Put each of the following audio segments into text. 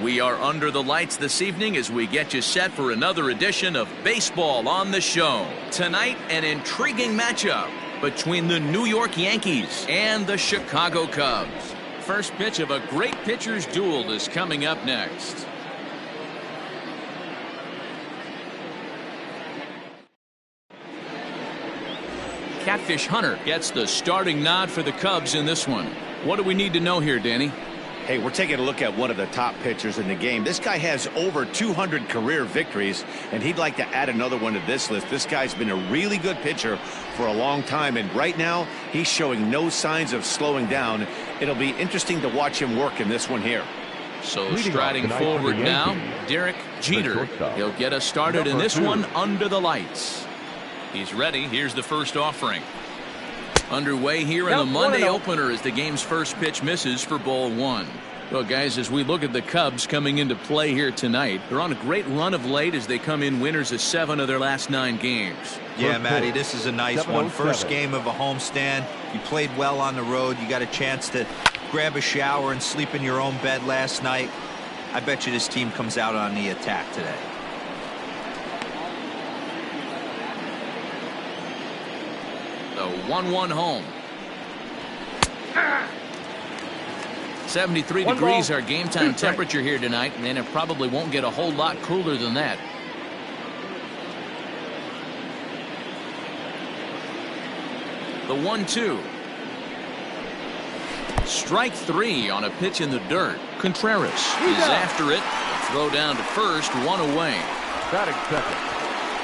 We are under the lights this evening as we get you set for another edition of Baseball on the Show. Tonight, an intriguing matchup between the New York Yankees and the Chicago Cubs. First pitch of a great pitcher's duel is coming up next. Catfish Hunter gets the starting nod for the Cubs in this one. What do we need to know here, Danny? Hey, we're taking a look at one of the top pitchers in the game. This guy has over 200 career victories, and he'd like to add another one to this list. This guy's been a really good pitcher for a long time, and right now he's showing no signs of slowing down. It'll be interesting to watch him work in this one here. So striding forward now, Derek Jeter. He'll get us started in this one under the lights. He's ready. Here's the first offering. Underway here in the Monday opener as the game's first pitch misses for ball one. Well, guys, as we look at the Cubs coming into play here tonight, they're on a great run of late as they come in winners of 7 of their last 9 games. Yeah, Matty, this is a nice one. First game of a homestand. You played well on the road. You got a chance to grab a shower and sleep in your own bed last night. I bet you this team comes out on the attack today. The 1-1 home. 73 degrees our game time temperature here tonight, and it probably won't get a whole lot cooler than that. The 1-2. Strike 3 on a pitch in the dirt. Contreras is after it. Throw down to first, 1 away. Batting second,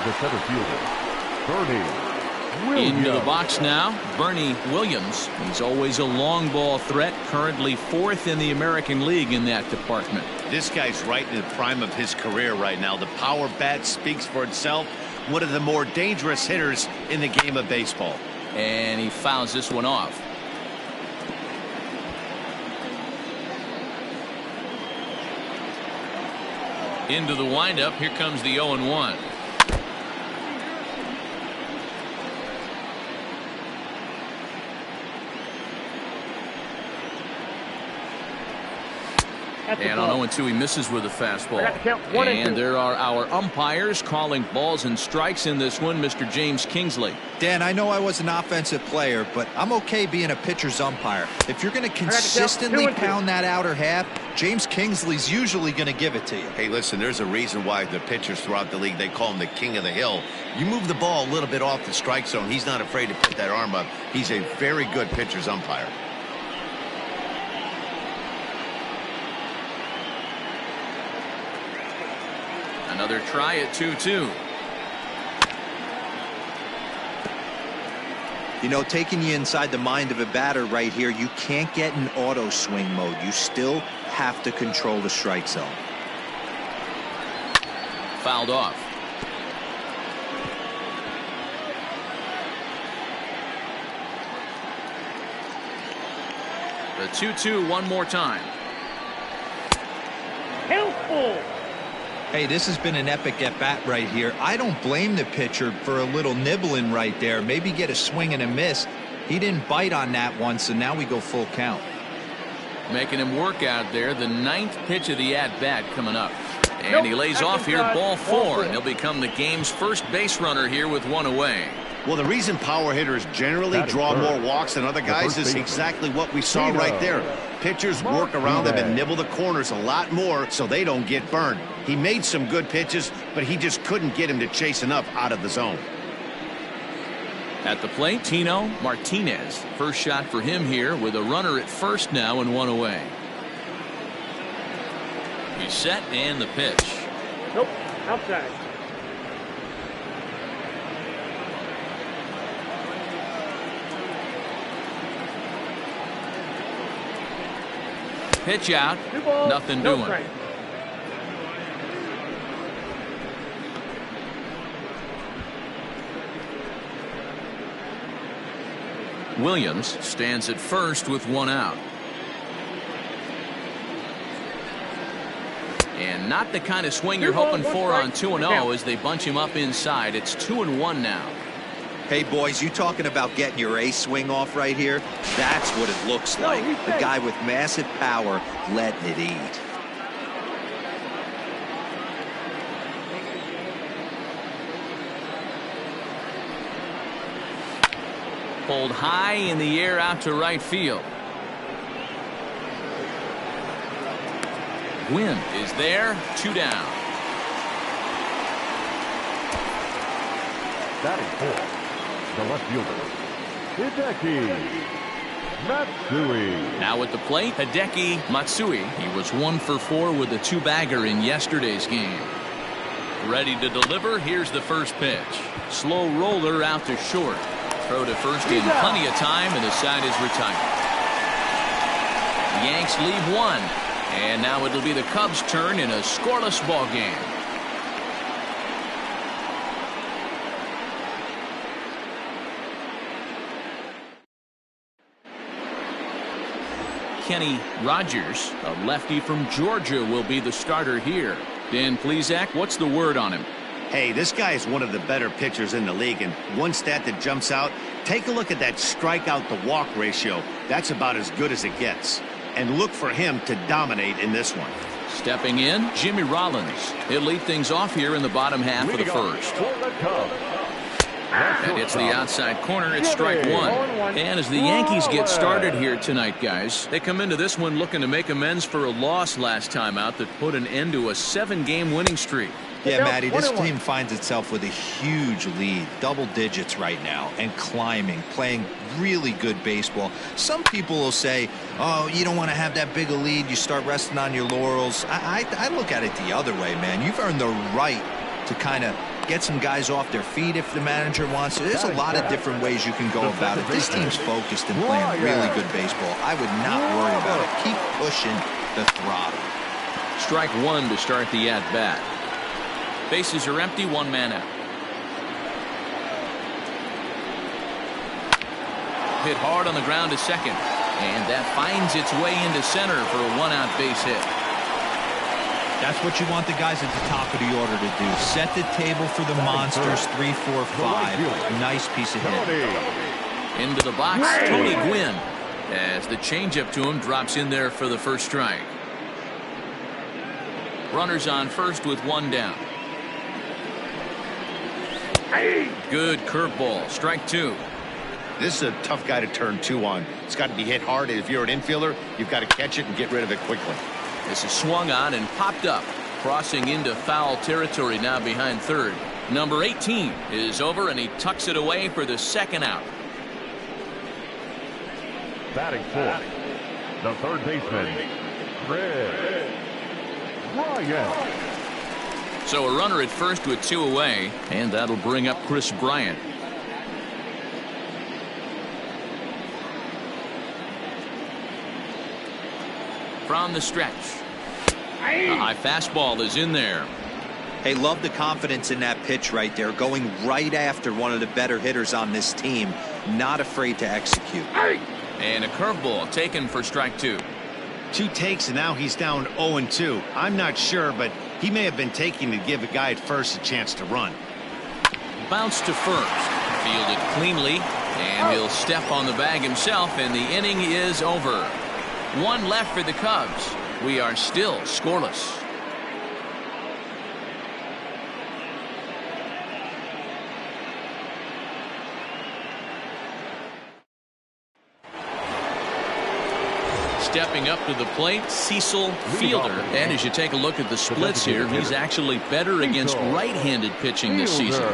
the center fielder, Bernie. Into the box now, Bernie Williams. He's always a long ball threat, currently 4th in the American League in that department. This guy's right in the prime of his career right now. The power bat speaks for itself. One of the more dangerous hitters in the game of baseball. And he fouls this one off. Into the windup, here comes the 0-1. And on 0-2 he misses with a fastball. And there are our umpires calling balls and strikes in this one. Mr. James Kingsley. Dan, I know I was an offensive player, but I'm okay being a pitcher's umpire. If you're going to consistently pound that outer half, James Kingsley's usually going to give it to you. Hey, listen, there's a reason why the pitchers throughout the league, they call him the king of the hill. You move the ball a little bit off the strike zone, he's not afraid to put that arm up. He's a very good pitcher's umpire. Another try at 2-2. You know, taking you inside the mind of a batter right here, you can't get in auto swing mode. You still have to control the strike zone. Fouled off. The 2-2 one more time. Helpful. Hey, this has been an epic at-bat right here. I don't blame the pitcher for a little nibbling right there. Maybe get a swing and a miss. He didn't bite on that one, so now we go full count. Making him work out there. The 9th pitch of the at-bat coming up. And he lays off here, ball 4, and he'll become the game's first base runner here with 1 away. Well, the reason power hitters generally draw more walks than other guys is exactly what we saw right there. Pitchers work around them and nibble the corners a lot more so they don't get burned. He made some good pitches, but he just couldn't get him to chase enough out of the zone. At the plate, Tino Martinez. First shot for him here with a runner at first now and 1 away. He's set and the pitch. Nope, outside. Pitch out, nothing doing. Strike. Williams stands at first with 1 out. And not the kind of swing you're hoping for on 2-0 as they bunch him up inside. It's 2-1 now. Hey, boys, you talking about getting your ace swing off right here? That's what it looks like. A guy with massive power letting it eat. Pulled high in the air out to right field. Gwynn is there. 2 down. Batting fourth, the left fielder, Hideki Matsui. Now at the plate, Hideki Matsui. He was 1 for 4 with a 2-bagger in yesterday's game. Ready to deliver. Here's the first pitch. Slow roller out to short. Throw to first in plenty of time, and the side is retired. The Yanks leave 1, and now it'll be the Cubs' turn in a scoreless ball game. Kenny Rogers, a lefty from Georgia, will be the starter here. Dan Plesac, what's the word on him? Hey, this guy is one of the better pitchers in the league, and one stat that jumps out, take a look at that strikeout to walk ratio. That's about as good as it gets. And look for him to dominate in this one. Stepping in, Jimmy Rollins. He'll lead things off here in the bottom half of the first. And it's the outside corner. It's strike 1. And as the Yankees get started here tonight, guys, they come into this one looking to make amends for a loss last time out that put an end to a 7-game winning streak. Yeah, Matty, this team finds itself with a huge lead, double digits right now, and climbing, playing really good baseball. Some people will say, oh, you don't want to have that big a lead, you start resting on your laurels. I look at it the other way, man. You've earned the right to kind of get some guys off their feet if the manager wants to. There's a lot of different ways you can go about it. This team's focused and playing really good baseball. I would not worry about it. Keep pushing the throttle. Strike 1 to start the at-bat. Bases are empty, 1 man out. Hit hard on the ground to second, and that finds its way into center for a 1-out base hit. That's what you want the guys at the top of the order to do. Set the table for the monsters. 3, 4, 5. Nice piece of hit. Into the box, Tony Gwynn, as the changeup to him drops in there for the first strike. Runners on first with 1 down. Good curveball. Strike 2. This is a tough guy to turn 2 on. It's got to be hit hard, and if you're an infielder, you've got to catch it and get rid of it quickly. This is swung on and popped up, crossing into foul territory now behind third. Number 18 is over, and he tucks it away for the 2nd out. Batting fourth, the third baseman, Chris Bryant. So a runner at first with 2 away, and that'll bring up Chris Bryant. From the stretch, a high fastball is in there. Hey, love the confidence in that pitch right there, going right after one of the better hitters on this team, not afraid to execute. And a curveball taken for strike 2. 2 takes, and now he's down 0-2. I'm not sure, but he may have been taking to give a guy at first a chance to run. Bounce to first, fielded cleanly, and he'll step on the bag himself, and the inning is over. 1 left for the Cubs. We are still scoreless. Stepping up to the plate, Cecil Fielder. And as you take a look at the splits here, he's actually better against right-handed pitching this season.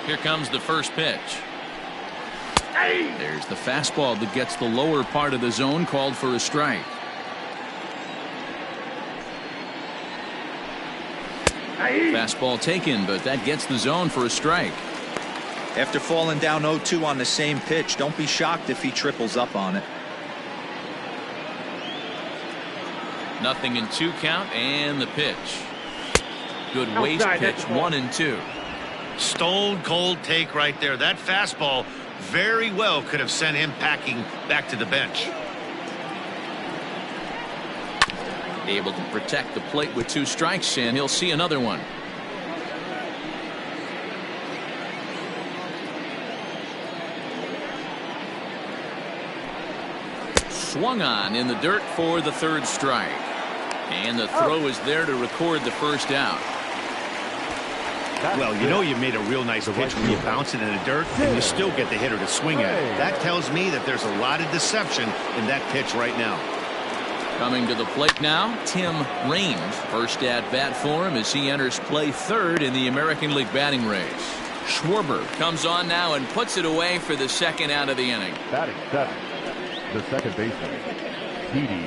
Here comes the first pitch. There's the fastball that gets the lower part of the zone, called for a strike. Fastball taken, but that gets the zone for a strike. After falling down 0-2 on the same pitch, don't be shocked if he triples up on it. 0-2 count, and the pitch. Good waist pitch, 1-2. Stone cold take right there. That fastball very well could have sent him packing back to the bench. Able to protect the plate with 2 strikes, and he'll see another one. Swung on in the dirt for the 3rd strike. And the throw is there to record the first out. Well, you know you made a real nice pitch when you bounce it in the dirt and you still get the hitter to swing at it. That tells me that there's a lot of deception in that pitch right now. Coming to the plate now, Tim Raines. First at bat for him as he enters play third in the American League batting race. Schwarber comes on now and puts it away for the second out of the inning. Batting seventh, the second baseman, Didi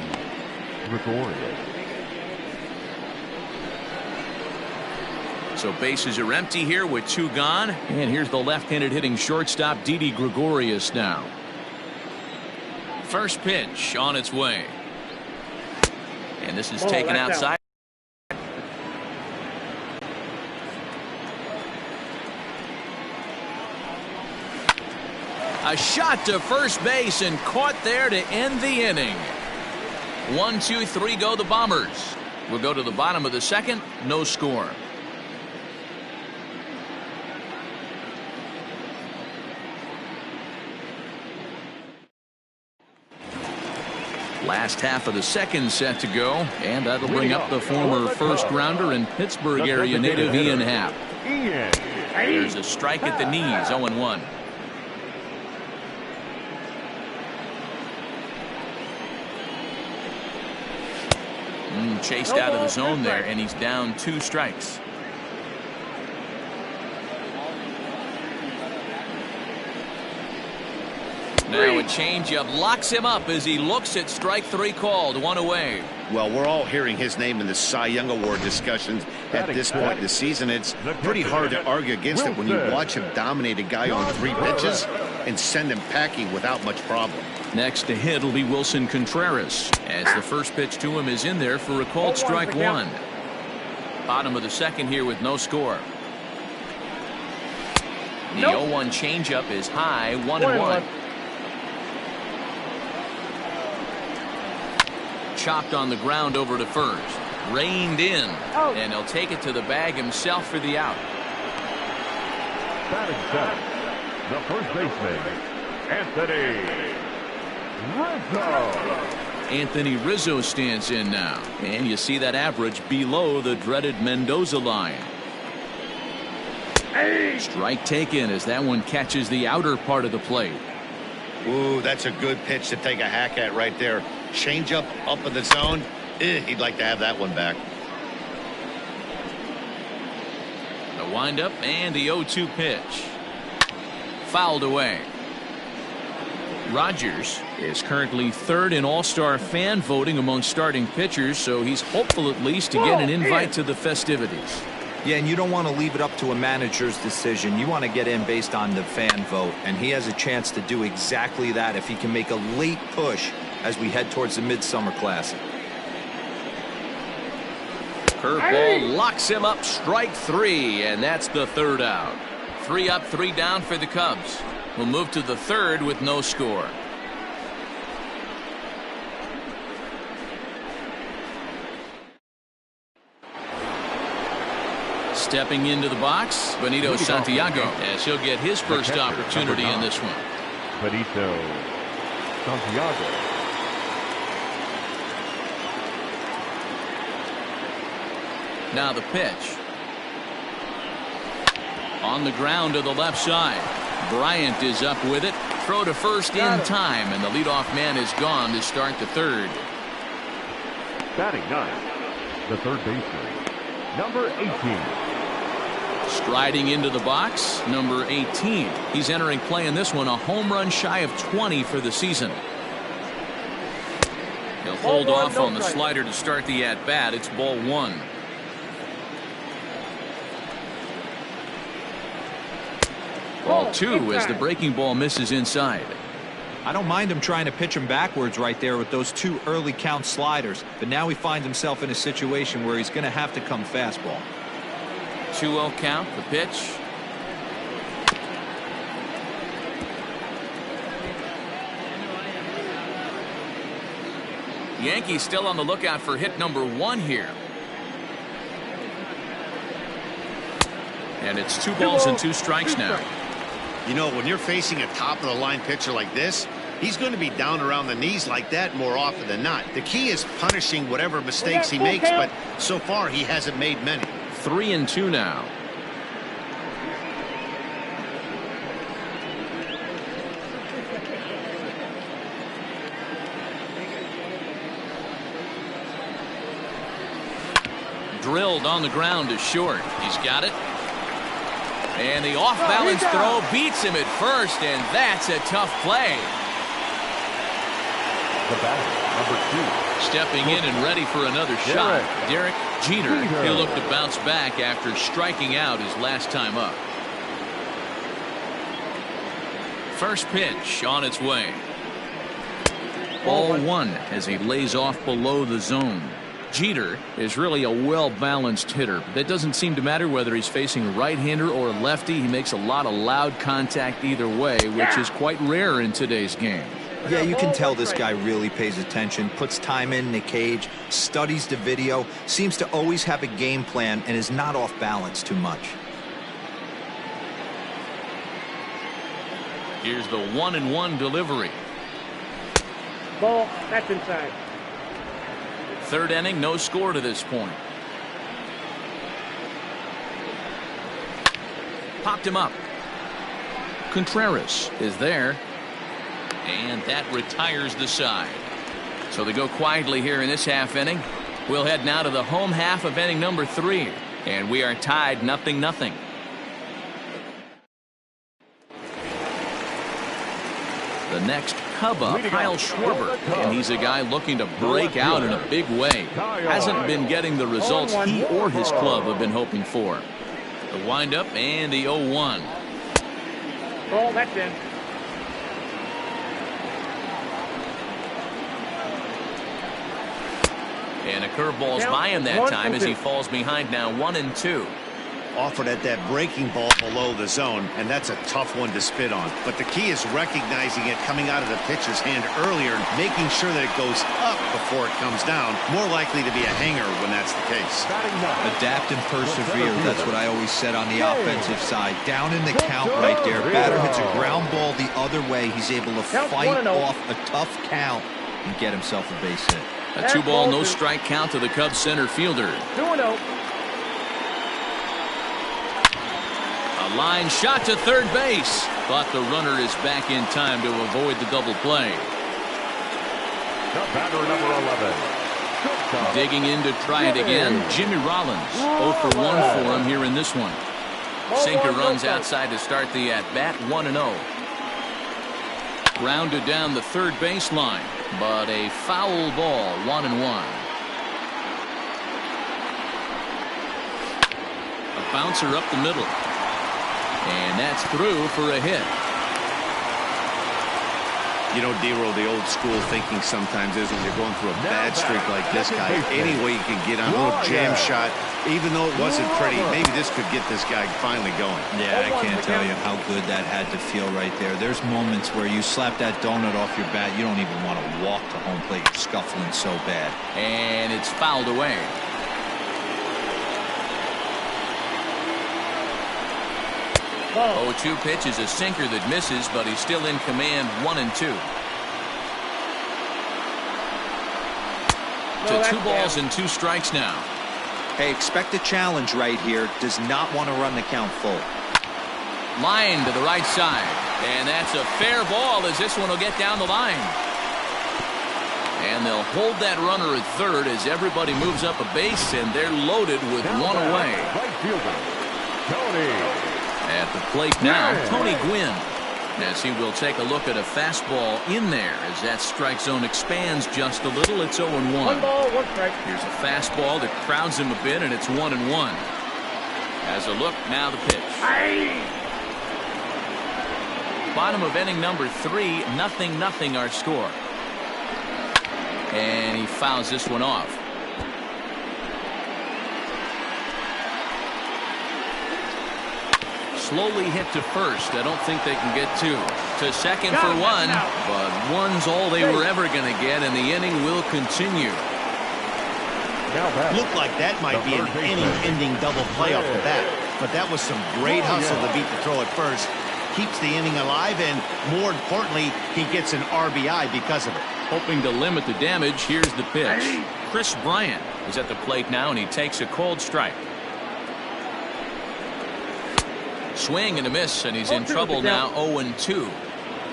Gregorius. So bases are empty here with 2 gone. And here's the left-handed hitting shortstop Didi Gregorius now. First pitch on its way. And this is taken outside. A shot to first base and caught there to end the inning. 1, 2, 3 go the Bombers. We'll go to the bottom of the second. No score. Last half of the second set to go, and that'll bring up the former first-rounder and Pittsburgh area native Ian Happ. There's a strike at the knees, 0-1. Chased out of the zone there, and he's down 2 strikes. Now a changeup locks him up as he looks at strike 3 called. 1 away. Well, we're all hearing his name in the Cy Young Award discussions at this point in the season. It's pretty hard to argue against it when you watch him dominate a guy on 3 pitches and send him packing without much problem. Next to hit will be Wilson Contreras as the first pitch to him is in there for a called strike 1. Bottom of the second here with no score. The 0-1 changeup is high, 1-1. Chopped on the ground over to first. Reined in. And he'll take it to the bag himself for the out. Batting seventh, the first baseman, Anthony Rizzo. Anthony Rizzo stands in now. And you see that average below the dreaded Mendoza line. Strike taken as that one catches the outer part of the plate. Ooh, that's a good pitch to take a hack at right there. Change up in the zone. He'd like to have that one back. The windup and the 0-2 pitch. Fouled away. Rogers is currently 3rd in All-Star fan voting among starting pitchers, so he's hopeful at least to get an invite to the festivities. Yeah, and you don't want to leave it up to a manager's decision. You want to get in based on the fan vote, and he has a chance to do exactly that if he can make a late push as we head towards the Midsummer Classic. Curveball locks him up, strike 3, and that's the 3rd out. 3 up, 3 down for the Cubs. We'll move to the 3rd with no score. Stepping into the box, Benito Santiago, as he'll get his first opportunity in this one. Benito Santiago. Now the pitch. On the ground to the left side. Bryant is up with it. Throw to first in time, and the leadoff man is gone to start the 3rd. Batting ninth, the third baseman, number 18. Striding into the box, number 18. He's entering play in this one, a home run shy of 20 for the season. He'll hold off on the slider to start the at-bat. It's ball 1. Ball 2 as the breaking ball misses inside. I don't mind him trying to pitch him backwards right there with those 2 early count sliders, but now he finds himself in a situation where he's going to have to come fastball. 2-0 count, the pitch. Yankees still on the lookout for hit number 1 here. And it's 2 balls and 2 strikes now. You know, when you're facing a top-of-the-line pitcher like this, He's going to be down around the knees like that more often than not. The key is punishing whatever mistakes he makes, but so far he hasn't made many. 3-2 now. Drilled on the ground is short. He's got it. And the off-balance throw beats him at first, and that's a tough play. The batter, number 2. Stepping in and ready for another shot, Derek Jeter. He'll look to bounce back after striking out his last time up. First pitch on its way. Ball 1 as he lays off below the zone. Jeter is really a well-balanced hitter. That doesn't seem to matter whether he's facing a right-hander or a lefty. He makes a lot of loud contact either way, which is quite rare in today's game. Yeah, you can tell this guy really pays attention, puts time in the cage, studies the video, seems to always have a game plan, and is not off balance too much. Here's the 1-1 delivery. Ball, that's inside. Third inning, no score to this point. Popped him up. Contreras is there. And that retires the side. So they go quietly here in this half inning. We'll head now to the home half of inning number 3. And we are tied 0-0. The next Cub up, Kyle Schwarber, and he's a guy looking to break out in a big way. Hasn't been getting the results he or his club have been hoping for. The windup and the 0-1. Ball, that's in. And a curveball's by him that time as he falls behind now 1-2. Offered at that breaking ball below the zone, and that's a tough one to spit on. But the key is recognizing it coming out of the pitcher's hand earlier and making sure that it goes up before it comes down. More likely to be a hanger when that's the case. Adapt and persevere. That's what I always said on the offensive side. Down in the count right there. Batter hits a ground ball the other way. He's able to fight off a tough count and get himself a base hit. A 2-ball, no strike count to the Cubs center fielder. 2-0. A line shot to third base, but the runner is back in time to avoid the double play. The batter, number 11. Digging in to try it again, Jimmy Rollins. 0 for 1 for him here in this one. Sinker runs outside to start the at-bat, 1-0. Grounded down the third baseline, but a foul ball, 1-1. A bouncer up the middle. And that's through for a hit. You know, D-Roll, the old school thinking sometimes is when you're going through a bad streak like this guy, any way you can get on a little jam shot, even though it wasn't pretty, maybe this could get this guy finally going. Yeah, I can't tell you how good that had to feel right there. There's moments where you slap that donut off your bat, you don't even want to walk to home plate. You're scuffling so bad. And it's fouled away. Ball. 0-2 pitch is a sinker that misses, but he's still in command, 1-2. To 2 balls and 2 strikes now. Hey, expect a challenge right here. Does not want to run the count full. Line to the right side. And that's a fair ball as this one will get down the line. And they'll hold that runner at third as everybody moves up a base, and they're loaded with 1 away. Right fielder, Tony. At the plate now, Tony Gwynn, as he will take a look at a fastball in there as that strike zone expands just a little. It's 0-1. 1 ball, 1 strike. Here's a fastball that crowds him a bit, and it's 1-1. As a look, now the pitch. Aye. Bottom of inning number 3, 0-0 our score. And he fouls this one off. Slowly hit to first. I don't think they can get 2. To second for 1, but 1's all they were ever going to get, and the inning will continue. Looked like that might be an inning-ending double play off the bat, but that was some great hustle to beat the throw at first. keeps the inning alive, and more importantly, he gets an RBI because of it. Hoping to limit the damage, here's the pitch. Chris Bryant is at the plate now, and he takes a cold strike. Swing and a miss, and he's in trouble now. 0-2.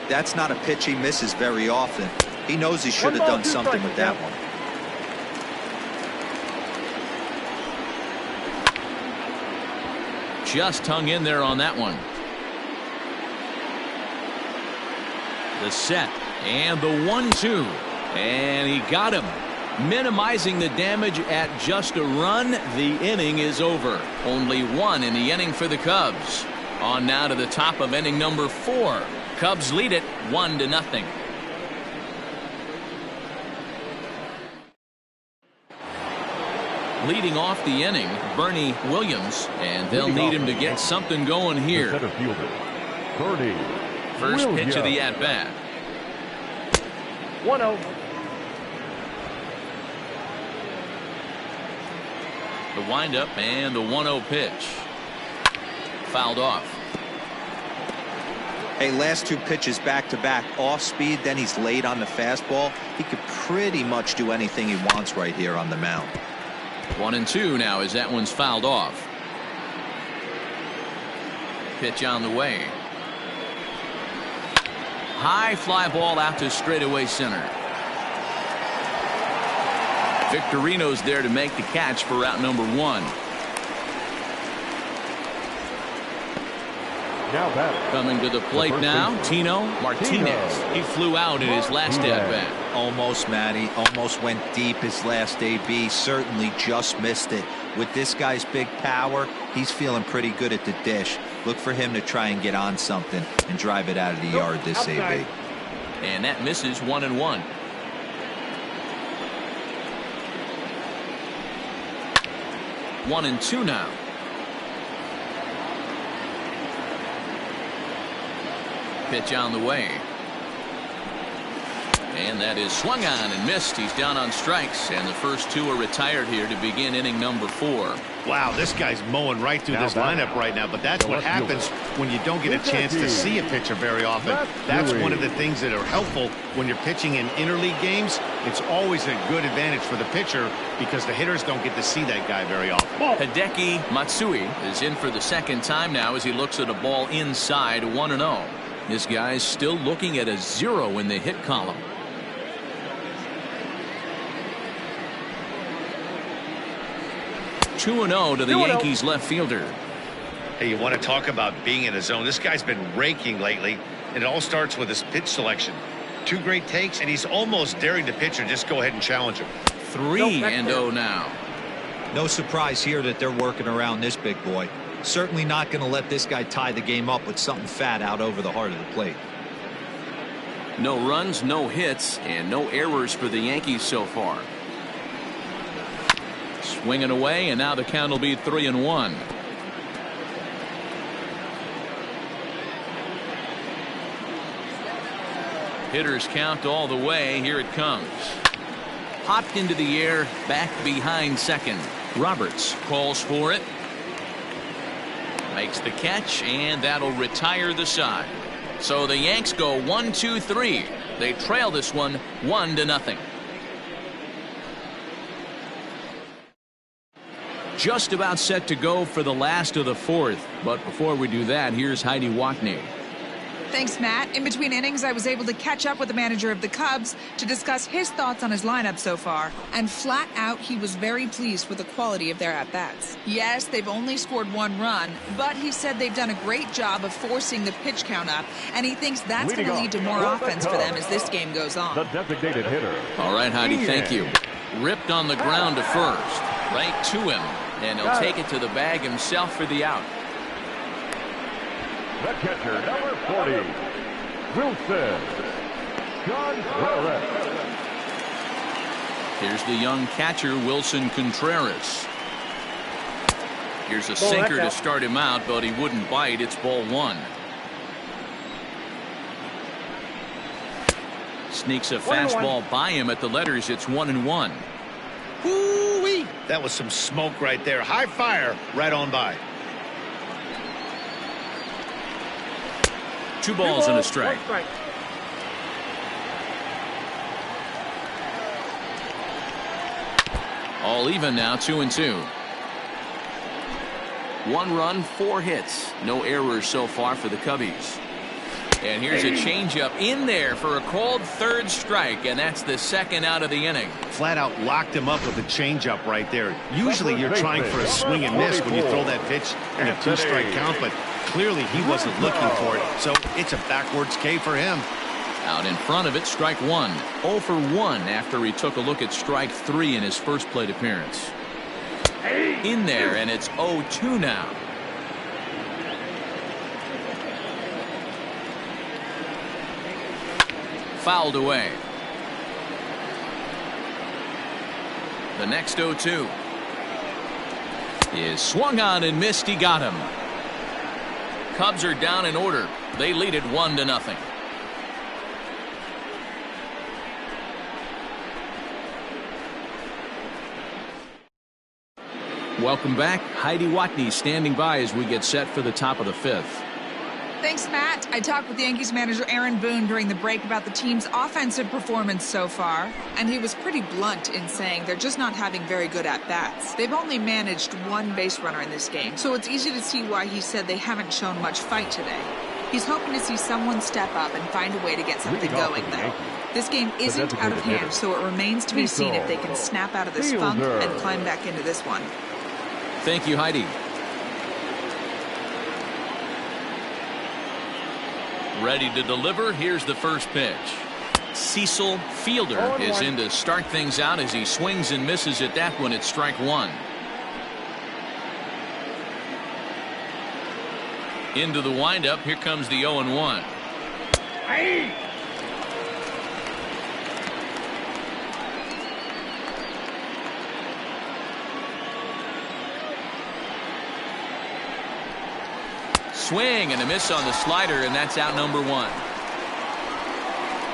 That's not a pitch he misses very often. He knows he should have done something with that one. Just hung in there on that one. The set and the 1-2, and he got him, minimizing the damage at just a run. The inning is over. Only one in the inning for the Cubs. On now to the top of inning number 4. Cubs lead it 1-0. Leading off the inning, Bernie Williams, and they'll need him to get something going here. Center fielder, Bernie First Williams. pitch of the at-bat. 1-0. The windup and the 1-0 pitch. Fouled off. Hey, last 2 pitches back-to-back off speed, then he's late on the fastball. He could pretty much do anything he wants right here on the mound. 1-2 now as that one's fouled off. Pitch on the way. High fly ball out to straightaway center. Victorino's there to make the catch for route number 1. Now batting. Coming to the plate now, Tino Martinez. He flew out in his last at-bat. Almost, Matty. Almost went deep his last AB. Certainly just missed it. With this guy's big power, he's feeling pretty good at the dish. Look for him to try and get on something and drive it out of the yard this AB. And that misses. 1-1. One and two now. Pitch on the way. And that is swung on and missed. He's down on strikes, and the first 2 are retired here to begin inning number 4. Wow, this guy's mowing right through this lineup right now, but that's what happens when you don't get a chance to see a pitcher very often. That's one of the things that are helpful when you're pitching in interleague games. It's always a good advantage for the pitcher because the hitters don't get to see that guy very often. Hideki Matsui is in for the second time now as he looks at a ball inside. 1-0. This guy's still looking at a 0 in the hit column. 2-0 to the Yankees left fielder. Hey, you want to talk about being in a zone? This guy's been raking lately, and it all starts with his pitch selection. 2 great takes, and he's almost daring the pitcher just go ahead and challenge him. 3-0 now. No surprise here that they're working around this big boy. Certainly not going to let this guy tie the game up with something fat out over the heart of the plate. No runs, no hits, and no errors for the Yankees so far. Swinging away, and now the count will be 3-1. Hitters count all the way. Here it comes. Hopped into the air, back behind second. Roberts calls for it. Makes the catch, and that'll retire the side. So the Yanks go 1-2-3. They trail this one 1-0. Just about set to go for the last of the 4th. But before we do that, here's Heidi Wackney. Thanks, Matt. In between innings, I was able to catch up with the manager of the Cubs to discuss his thoughts on his lineup so far. And flat out, he was very pleased with the quality of their at-bats. Yes, they've only scored 1 run, but he said they've done a great job of forcing the pitch count up, and he thinks that's going to lead to more offense for them as this game goes on. The designated hitter. All right, Heidi, thank you. Ripped on the ground to first. Right to him. And he'll take it to the bag himself for the out. The catcher, number 40, Wilson Contreras. Here's the young catcher, Wilson Contreras. Here's a sinker to start him out, but he wouldn't bite. It's ball 1. Sneaks a fastball by him at the letters. It's 1-1. Woo-wee! That was some smoke right there. High fire right on by. 2 balls and a strike. 1 strike. All even now, 2-2. 1 run, 4 hits. No errors so far for the Cubbies. And here's a changeup in there for a called 3rd strike, and that's the 2nd out of the inning. Flat out locked him up with a changeup right there. Usually you're trying for a swing and miss when you throw that pitch in a 2-strike count, but clearly he wasn't looking for it, so it's a backwards K for him. Out in front of it, strike 1. 0 for 1 after he took a look at strike 3 in his first plate appearance. In there, and it's 0-2 now. Fouled away. The next 0-2 is swung on and missed. He got him. Cubs are down in order. They lead it 1-0. Welcome back. Heidi Watney standing by as we get set for the top of the 5th. Thanks, Matt. I talked with Yankees manager Aaron Boone during the break about the team's offensive performance so far, and he was pretty blunt in saying they're just not having very good at-bats. They've only managed 1 base runner in this game, so it's easy to see why he said they haven't shown much fight today. He's hoping to see someone step up and find a way to get something going, though. This game isn't out of hand, so it remains to be seen if they can snap out of this funk and climb back into this one. Thank you, Heidi. Ready to deliver. Here's the first pitch. Cecil Fielder is in to start things out as he swings and misses at that one. It's strike 1. Into the windup. Here comes the 0-1. Swing and a miss on the slider, and that's out number 1.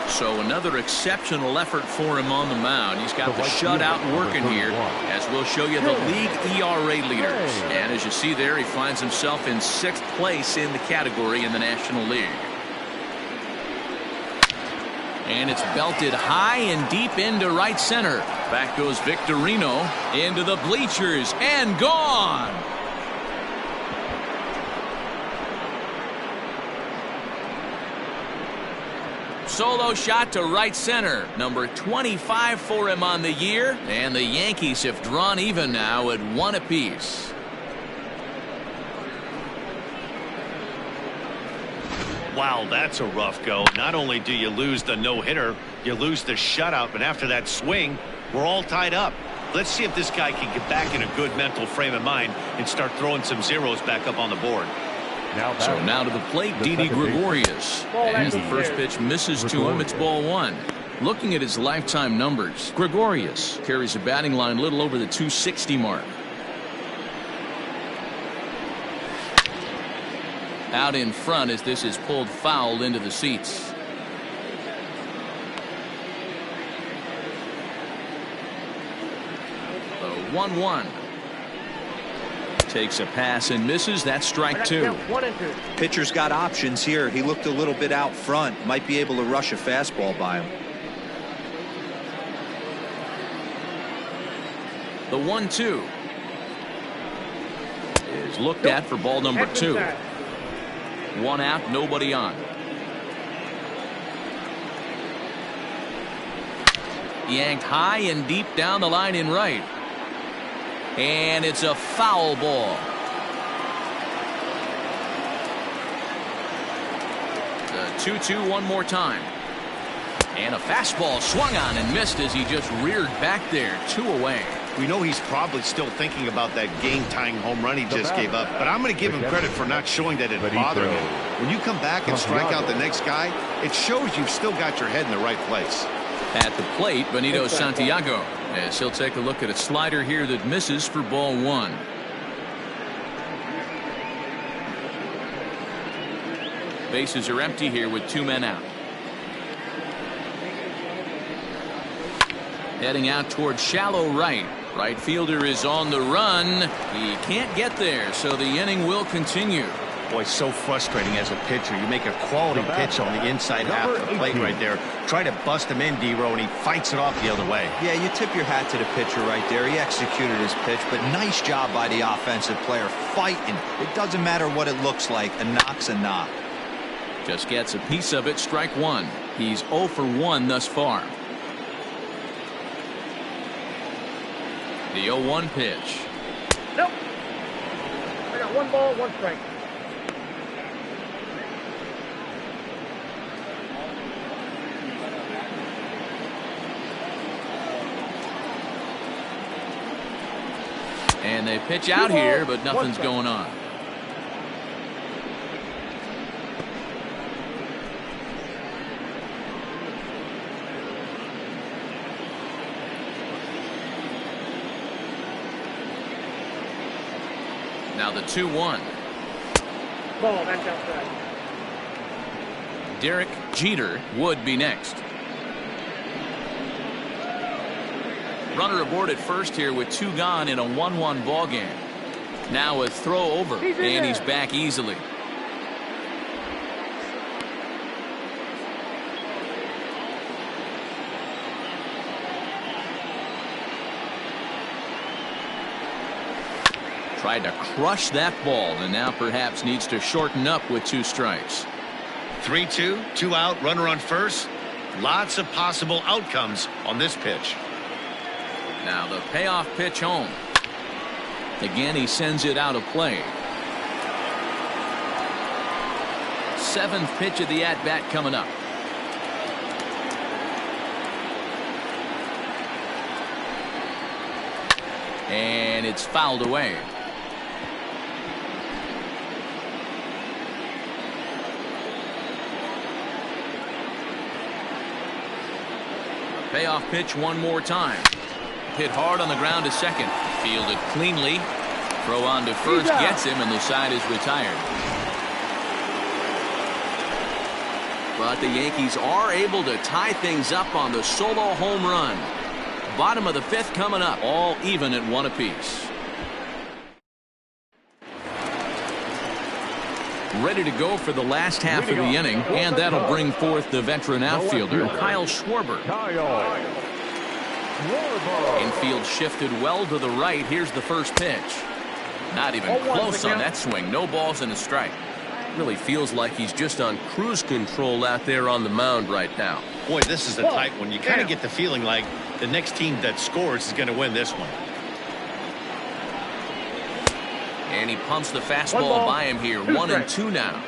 So another exceptional effort for him on the mound. He's got the shutout working here, as we'll show you the league ERA leaders. And as you see there, he finds himself in 6th place in the category in the National League. And it's belted high and deep into right center. Back goes Victorino into the bleachers and gone. Solo shot to right center. Number 25 for him on the year. And the Yankees have drawn even now at 1 apiece. Wow, that's a rough go. Not only do you lose the no-hitter, you lose the shutout, but after that swing, we're all tied up. Let's see if this guy can get back in a good mental frame of mind and start throwing some zeros back up on the board. So now to the plate, Didi Gregorius. And the first pitch misses to him. It's ball 1. Looking at his lifetime numbers, Gregorius carries a batting line a little over the 260 mark. Out in front as this is pulled foul into the seats. The 1-1. Takes a pass and misses. That's strike 2. Pitcher's got options here. He looked a little bit out front. Might be able to rush a fastball by him. The 1-2 is looked at for ball number 2. 1 out, nobody on. Yanked high and deep down the line in right. And it's a foul ball. The 2-2 one more time. And a fastball swung on and missed as he just reared back there. 2 away. We know he's probably still thinking about that game-tying home run he just gave up, but I'm going to give him credit for not showing that it bothered him. When you come back and strike out the next guy, it shows you've still got your head in the right place. At the plate, Benito Santiago, as he'll take a look at a slider here that misses for ball 1. Bases are empty here with 2 men out. Heading out towards shallow right. Right fielder is on the run. He can't get there, so the inning will continue. Boy, so frustrating as a pitcher. You make a quality pitch on the inside half of the plate right there. Try to bust him in, D-Row, and he fights it off the other way. Yeah, you tip your hat to the pitcher right there. He executed his pitch, but nice job by the offensive player fighting. It doesn't matter what it looks like. A knock's a knock. Just gets a piece of it. Strike one. He's 0 for 1 thus far. The 0-1 pitch. Nope. I got 1 ball, 1 strike. And they pitch out here, but nothing's going on. Now the 2-1. Ball, that's outside. Derek Jeter would be next. Runner aboard at first here with 2 gone in a 1-1 ball game. Now a throw over, and he's back easily. Tried to crush that ball, and now perhaps needs to shorten up with 2 strikes. 3-2, 2 out, runner on first. Lots of possible outcomes on this pitch. Now the payoff pitch home. Again, he sends it out of play. 7th pitch of the at-bat coming up. And it's fouled away. Payoff pitch one more time. Hit hard on the ground to second. Fielded cleanly. Throw on to first gets him, and the side is retired. But the Yankees are able to tie things up on the solo home run. Bottom of the 5th coming up. All even at 1 apiece. Ready to go for the last half of the inning, and that'll bring forth the veteran outfielder, Kyle Schwarber. Infield shifted well to the right. Here's the first pitch. Not even close on that swing. No balls and a strike. Really feels like he's just on cruise control out there on the mound right now. Boy, this is a tight one. You kind of get the feeling like the next team that scores is going to win this one. And he pumps the fastball by him here. 1-2 now.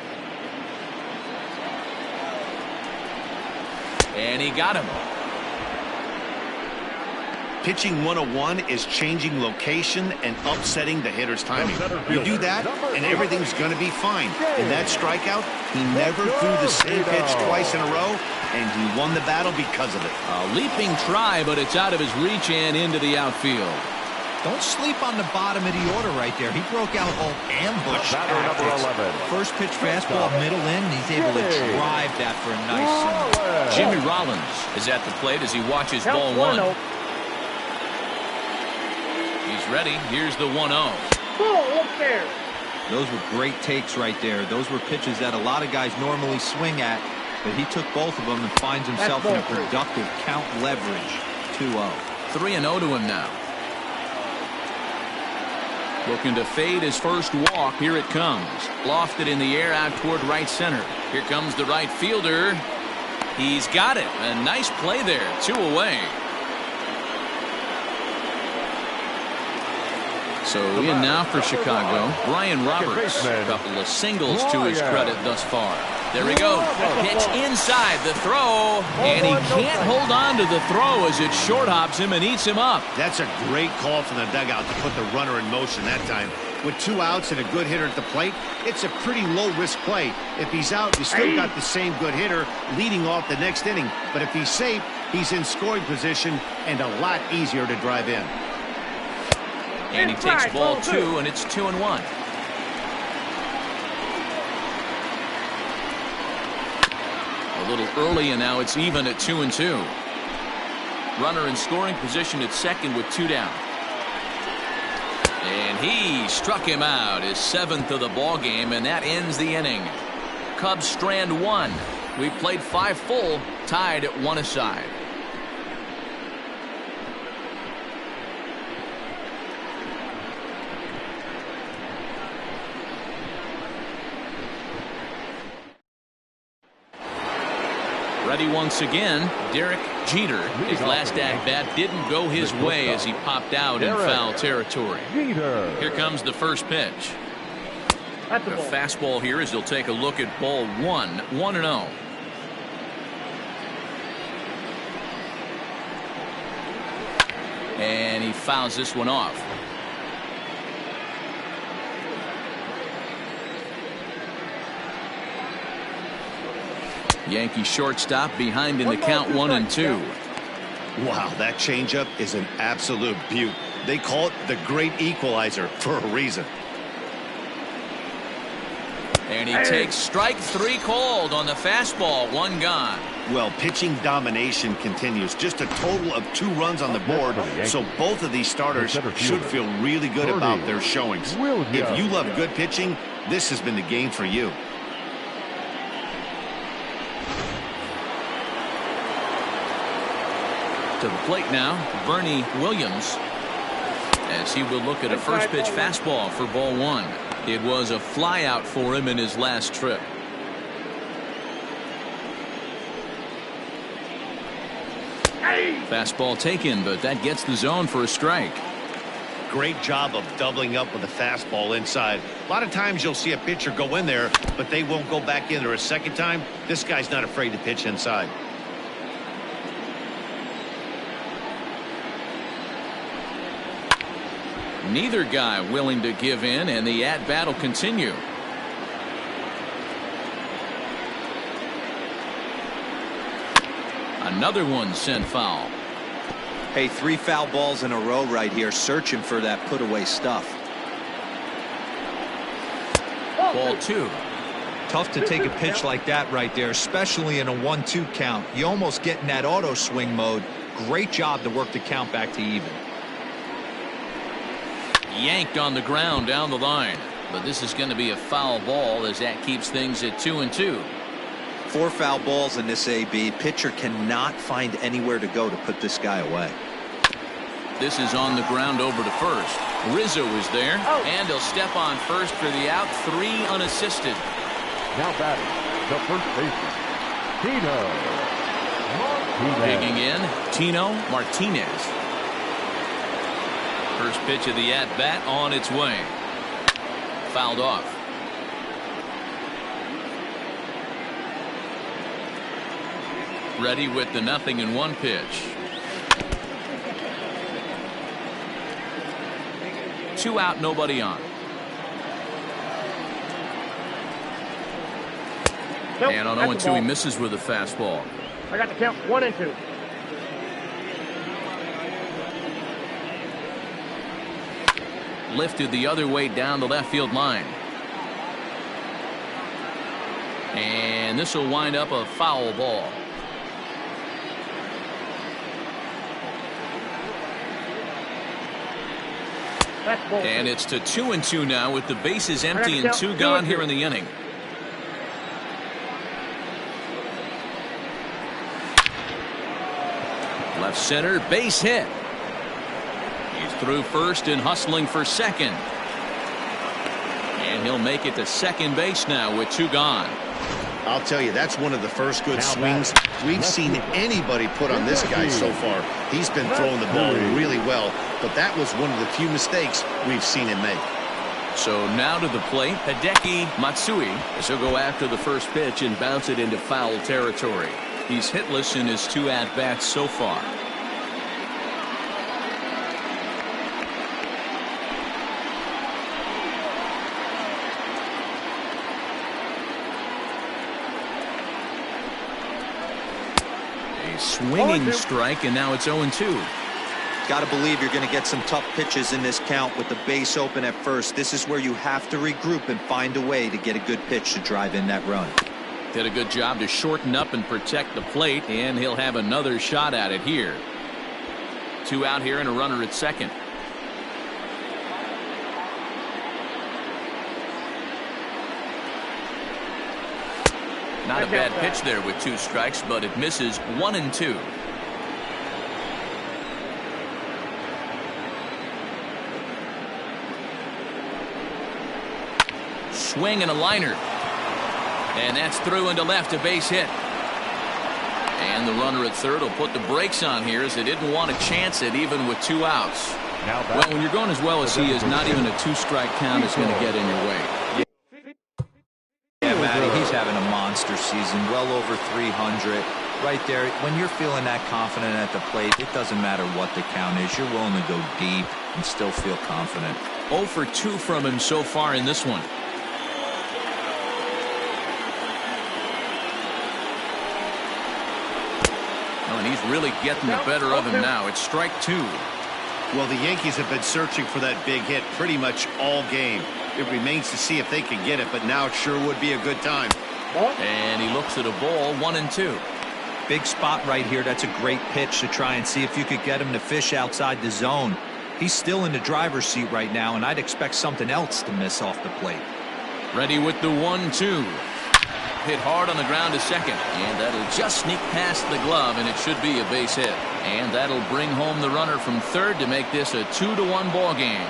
And he got him. Pitching 101 is changing location and upsetting the hitter's timing. You do that, and everything's going to be fine. In that strikeout, he never threw the same pitch twice in a row, and he won the battle because of it. A leaping try, but it's out of his reach and into the outfield. Don't sleep on the bottom of the order right there. He broke out old ambush tactics. First pitch fastball, middle in, and he's able to drive that for a nice single. Jimmy Rollins is at the plate as he watches ball 1. He's ready. Here's the 1-0. Those were great takes right there. Those were pitches that a lot of guys normally swing at, but he took both of them and finds himself in a productive count leverage. 2-0. 3-0 to him now. Looking to fade his first walk. Here it comes. Lofted in the air out toward right center. Here comes the right fielder. He's got it. A nice play there. 2 away. So in now for Chicago, Brian Roberts. A couple of singles to his credit thus far. There we go. Pitch inside the throw, and he can't hold on to the throw as it short hops him and eats him up. That's a great call from the dugout to put the runner in motion that time. With 2 outs and a good hitter at the plate, it's a pretty low-risk play. If he's out, you still got the same good hitter leading off the next inning. But if he's safe, he's in scoring position and a lot easier to drive in. And he takes ball 2, and it's 2-1. A little early, and now it's even at 2-2. Runner in scoring position at second with 2 down. And he struck him out, his 7th of the ball game, and that ends the inning. Cubs strand 1. We played 5 full, tied at 1 aside. Ready once again, Derek Jeter. His last at-bat didn't go his way as he popped out in foul territory. Here comes the first pitch. A fastball here as he'll take a look at ball 1, 1-0. And he fouls this one off. Yankee shortstop behind in the count 1-2. Wow, that changeup is an absolute beaut. They call it the great equalizer for a reason. And he takes strike 3 called on the fastball. 1 gone. Well, pitching domination continues. Just a total of 2 runs on the board, so both of these starters should feel really good about their showings. If you love good pitching, this has been the game for you. To the plate now, Bernie Williams, as he will look at a first pitch fastball for ball 1. It was a flyout for him in his last trip. Fastball taken, but that gets the zone for a strike. Great job of doubling up with a fastball inside. A lot of times you'll see a pitcher go in there, but they won't go back in there a second time. This guy's not afraid to pitch inside. Neither guy willing to give in, and the at-bat will continue. Another one sent foul. Hey, 3 foul balls in a row right here, searching for that put-away stuff. Ball 2. Tough to take a pitch like that right there, especially in a 1-2 count. You almost get in that auto swing mode. Great job to work the count back to even. Yanked on the ground down the line, but this is going to be a foul ball as that keeps things at 2-2. 4 foul balls in this AB. Pitcher cannot find anywhere to go to put this guy away. This is on the ground over to first. Rizzo is there, and he'll step on first for the out. 3 unassisted. Now batting, the first baseman, Tino. Digging in, Tino Martinez. First pitch of the at-bat on its way. Fouled off. Ready with the 0-1 pitch. 2 out, nobody on. And on 0-2 he misses with a fastball. I got the count 1-2. Lifted the other way down the left field line. And this will wind up a foul ball. And it's to 2-2 now with the bases empty and 2 gone here in the inning. Left center, base hit. He's through first and hustling for second. And he'll make it to second base now with 2 gone. I'll tell you, that's one of the first good swings we've seen anybody put on this guy so far. He's been throwing the ball really well, but that was one of the few mistakes we've seen him make. So now to the plate, Hideki Matsui, as he'll go after the first pitch and bounce it into foul territory. He's hitless in his 2 at-bats so far. Swinging strike, and now it's 0-2. Got to believe you're going to get some tough pitches in this count with the base open at first. This is where you have to regroup and find a way to get a good pitch to drive in that run. Did a good job to shorten up and protect the plate, and he'll have another shot at it here. 2 out here and a runner at second. Not a bad pitch there with 2 strikes, but it misses 1-2. Swing and a liner. And that's through into left, a base hit. And the runner at third will put the brakes on here as they didn't want to chance it even with 2 outs. Well, when you're going as well as he is, not even a 2-strike count is going to get in your way. Yeah, Matty, he's having a monster season, well over 300. Right there, when you're feeling that confident at the plate, it doesn't matter what the count is. You're willing to go deep and still feel confident. 0 for 2 from him so far in this one. And he's really getting the better of him now. It's strike 2. Well, the Yankees have been searching for that big hit pretty much all game. It remains to see if they can get it, but now it sure would be a good time. And he looks at a ball, 1-2. Big spot right here. That's a great pitch to try and see if you could get him to fish outside the zone. He's still in the driver's seat right now, and I'd expect something else to miss off the plate. Ready with the 1-2. Hit hard on the ground to second, and that'll just sneak past the glove, and it should be a base hit. And that'll bring home the runner from third to make this a 2-1 ball game.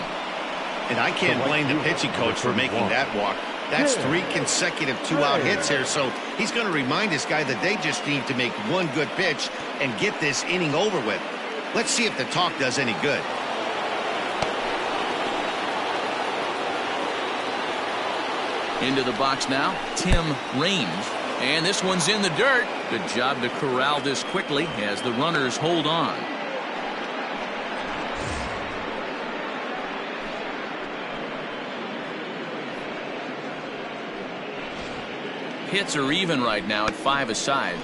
And I can't blame the pitching coach for making that walk. That's 3 consecutive 2-out hits here, so he's going to remind this guy that they just need to make 1 good pitch and get this inning over with. Let's see if the talk does any good. Into the box now, Tim Raines. And this one's in the dirt. Good job to corral this quickly as the runners hold on. Hits are even right now at 5 aside.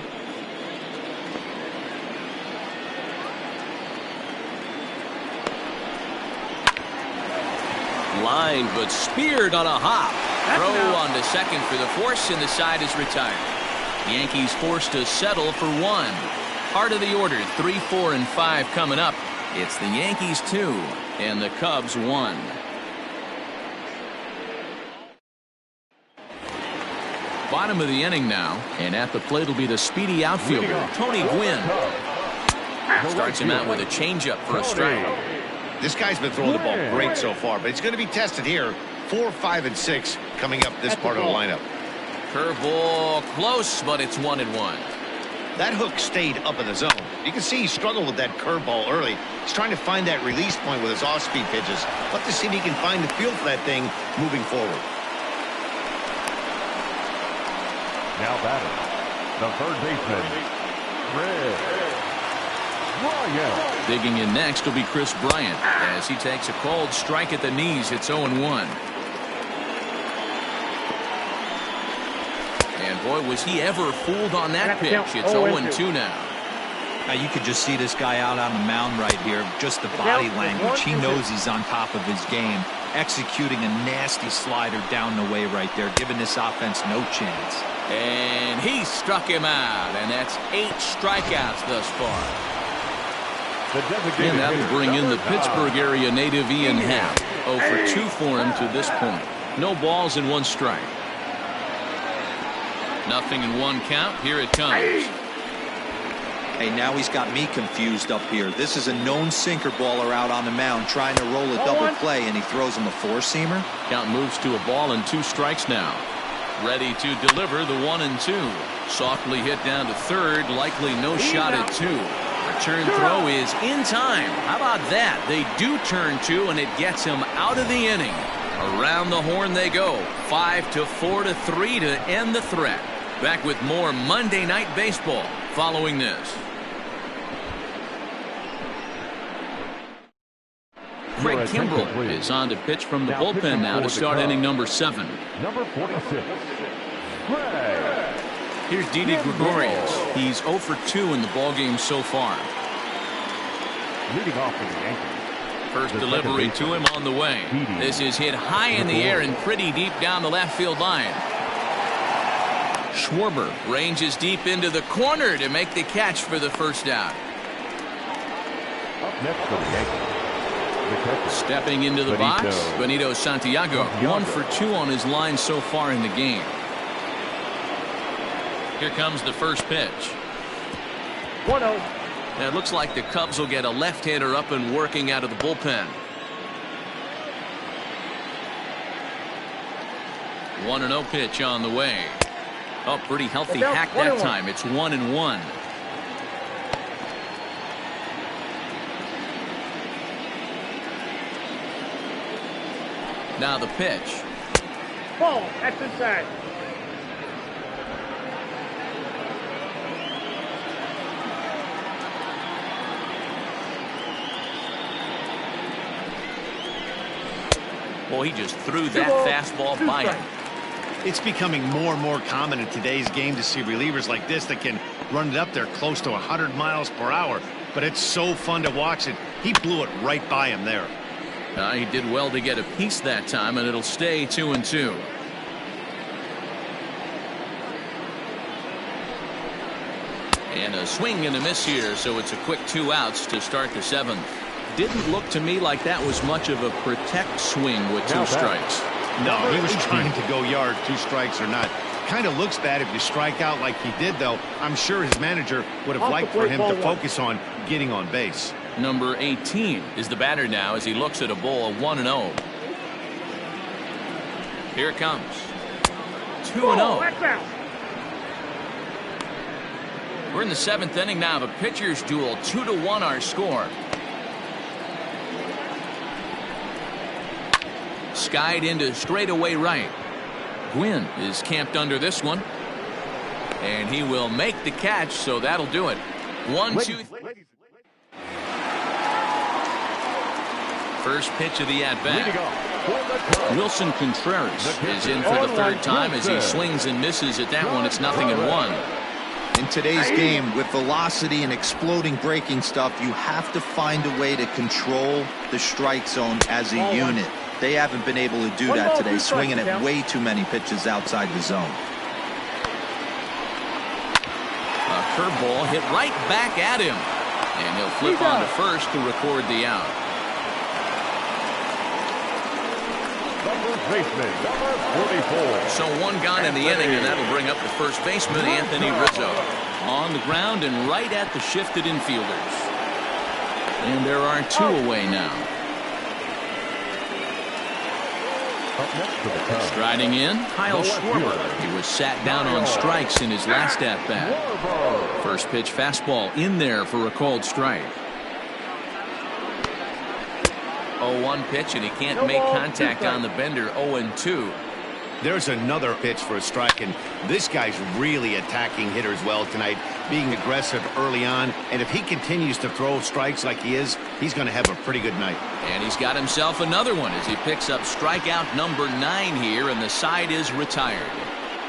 Line, but speared on a hop. Throw on to second for the force, and the side is retired. Yankees forced to settle for 1. Heart of the order, 3, 4, and 5 coming up. It's the Yankees 2 and the Cubs 1. Bottom of the inning now, and at the plate will be the speedy outfielder, Tony Gwynn. Starts him out with a changeup for a strike. This guy's been throwing the ball great so far, but he's going to be tested here. 4, 5, and 6 coming up this part of the lineup. Curveball close, but it's 1-1. That hook stayed up in the zone. You can see he struggled with that curveball early. He's trying to find that release point with his off-speed pitches. Let's see if he can find the feel for that thing moving forward. Now batting, the third baseman, Chris Bryant. Digging in next will be Chris Bryant as he takes a called strike at the knees. It's 0-1. And boy, was he ever fooled on that pitch. It's 0-2 now. Now you could just see this guy out on the mound right here. Just the body language. He knows he's on top of his game. Executing a nasty slider down the way right there, giving this offense no chance. And he struck him out, and that's 8 strikeouts thus far. And that'll bring in the Pittsburgh area native Ian Happ. 0 for 2 for him to this point. No balls and 1 strike. Nothing in 1 count. Here it comes. Hey, now he's got me confused up here. This is a known sinker baller out on the mound trying to roll a double play, and he throws him a 4-seamer. Count moves to a ball and 2 strikes now. Ready to deliver the 1-2. Softly hit down to third. Likely no shot at 2. Return throw is in time. How about that? They do turn 2, and it gets him out of the inning. Around the horn they go. 5-4 to 3 to end the threat. Back with more Monday Night Baseball following this. Craig Kimbrell is on to pitch from the bullpen now to start inning number 7. Number 46, Craig. Here's Didi Gregorius. He's 0 for 2 in the ballgame so far. Leading off for the Yankees. First delivery to him on the way. This is hit high in the air and pretty deep down the left field line. Schwarber ranges deep into the corner to make the catch for the first out. Up next for the Yankees. Stepping into the box, Benito Santiago. 1 for 2 on his line so far in the game. Here comes the first pitch. 1-0. Now it looks like the Cubs will get a left-hander up and working out of the bullpen. 1-0 pitch on the way. Oh, pretty healthy hack that time. It's 1-1. Now the pitch. Ball. That's inside. Well, he just threw that fastball by him. It's becoming more and more common in today's game to see relievers like this that can run it up there close to 100 miles per hour. But it's so fun to watch it. He blew it right by him there. He did well to get a piece that time, and it'll stay 2-2. And a swing and a miss here, so it's a quick 2 outs to start the 7th. Didn't look to me like that was much of a protect swing with 2 strikes. No, he was trying to go yard, 2 strikes or not. Kind of looks bad if you strike out like he did, though. I'm sure his manager would have liked for him to focus on getting on base. Number 18 is the batter now as he looks at a ball of 1-0. Here it comes. 2-0. We're in the 7th inning now of a pitcher's duel. 2-1 our score. Skied into straightaway right. Gwynn is camped under this one. And he will make the catch, so that'll do it. 1-2. First pitch of the at-bat. Wilson Contreras is in for the 3rd time as he swings and misses at that one. It's 0-1. In today's game, with velocity and exploding breaking stuff, you have to find a way to control the strike zone as a unit. They haven't been able to do that today, swinging at way too many pitches outside the zone. A curveball hit right back at him. And he'll flip on to first to record the out. Baseman, number 44. So 1 gone in the inning, and that'll bring up the first baseman, Anthony Rizzo. On the ground and right at the shifted infielders. And there are 2 away now. Striding in, Kyle Schwarber. He was sat down on strikes in his last at-bat. First pitch fastball in there for a called strike. 0-1 pitch, and he can't make contact on the bender. 0-2. There's another pitch for a strike, and this guy's really attacking hitters well tonight, being aggressive early on. And if he continues to throw strikes like he is, he's going to have a pretty good night. And he's got himself another one as he picks up strikeout number 9 here, and the side is retired.